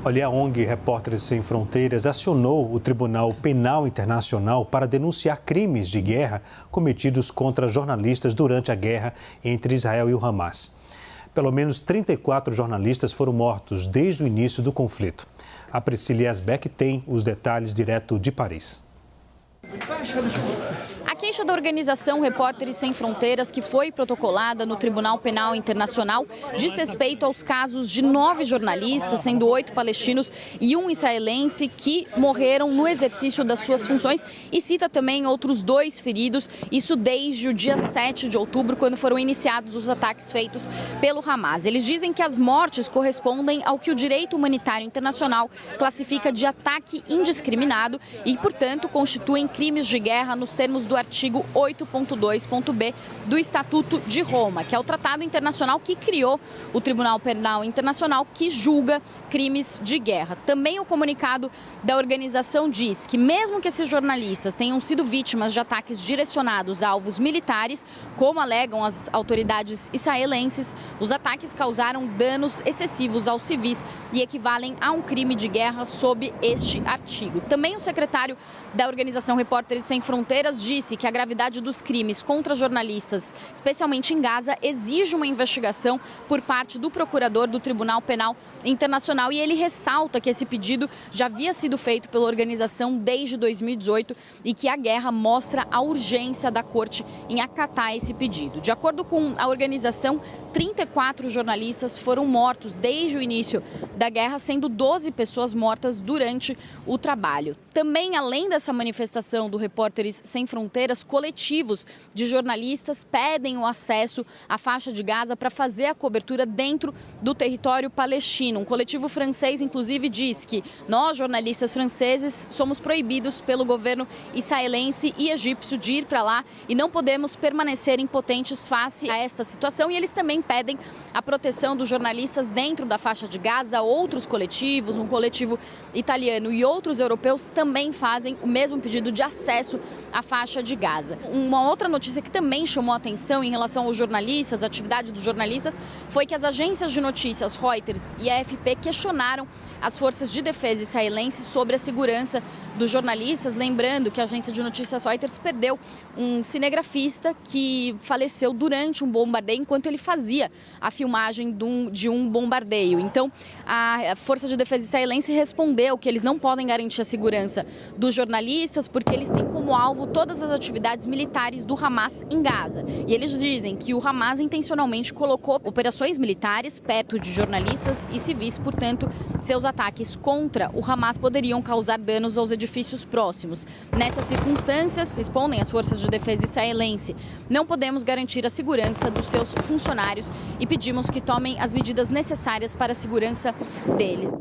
Olha, a ONG Repórteres Sem Fronteiras acionou o Tribunal Penal Internacional para denunciar crimes de guerra cometidos contra jornalistas durante a guerra entre Israel e o Hamas. Pelo menos 34 jornalistas foram mortos desde o início do conflito. A Priscila Asbeck tem os detalhes direto de Paris. A queixa da organização Repórteres Sem Fronteiras, que foi protocolada no Tribunal Penal Internacional, diz respeito aos casos de 9 jornalistas, sendo 8 palestinos e 1 israelense, que morreram no exercício das suas funções, e cita também outros 2 feridos, isso desde o dia 7 de outubro, quando foram iniciados os ataques feitos pelo Hamas. Eles dizem que as mortes correspondem ao que o direito humanitário internacional classifica de ataque indiscriminado e, portanto, constituem crimes de guerra nos termos do artigo 8.2.b do Estatuto de Roma, que é o tratado internacional que criou o Tribunal Penal Internacional, que julga crimes de guerra. Também o comunicado da organização diz que, mesmo que esses jornalistas tenham sido vítimas de ataques direcionados a alvos militares, como alegam as autoridades israelenses, os ataques causaram danos excessivos aos civis e equivalem a um crime de guerra sob este artigo. Também o secretário da organização Repórteres Sem Fronteiras disse que a gravidade dos crimes contra jornalistas, especialmente em Gaza, exige uma investigação por parte do procurador do Tribunal Penal Internacional, e ele ressalta que esse pedido já havia sido feito pela organização desde 2018 e que a guerra mostra a urgência da corte em acatar esse pedido. De acordo com a organização, 34 jornalistas foram mortos desde o início da guerra, sendo 12 pessoas mortas durante o trabalho. Também, além dessa manifestação do Repórteres Sem Fronteiras, coletivos de jornalistas pedem o acesso à faixa de Gaza para fazer a cobertura dentro do território palestino. Um coletivo francês, inclusive, diz que nós, jornalistas franceses, somos proibidos pelo governo israelense e egípcio de ir para lá e não podemos permanecer impotentes face a esta situação. E eles também pedem a proteção dos jornalistas dentro da faixa de Gaza. Outros coletivos, um coletivo italiano e outros europeus também fazem o mesmo pedido de acesso à faixa de Gaza. Uma outra notícia que também chamou a atenção em relação aos jornalistas, a atividade dos jornalistas, foi que as agências de notícias Reuters e AFP questionaram as forças de defesa israelenses sobre a segurança dos jornalistas, lembrando que a agência de notícias Reuters perdeu um cinegrafista que faleceu durante um bombardeio enquanto ele fazia a filmagem de um bombardeio. Então, a força de defesa israelense respondeu que eles não podem garantir a segurança dos jornalistas porque eles têm como alvo todas as atividades militares do Hamas em Gaza. E eles dizem que o Hamas intencionalmente colocou operações militares perto de jornalistas e civis, portanto, seus ataques contra o Hamas poderiam causar danos aos edifícios próximos. Nessas circunstâncias, respondem as forças de defesa israelense, não podemos garantir a segurança dos seus funcionários e pedimos que tomem as medidas necessárias para a segurança deles.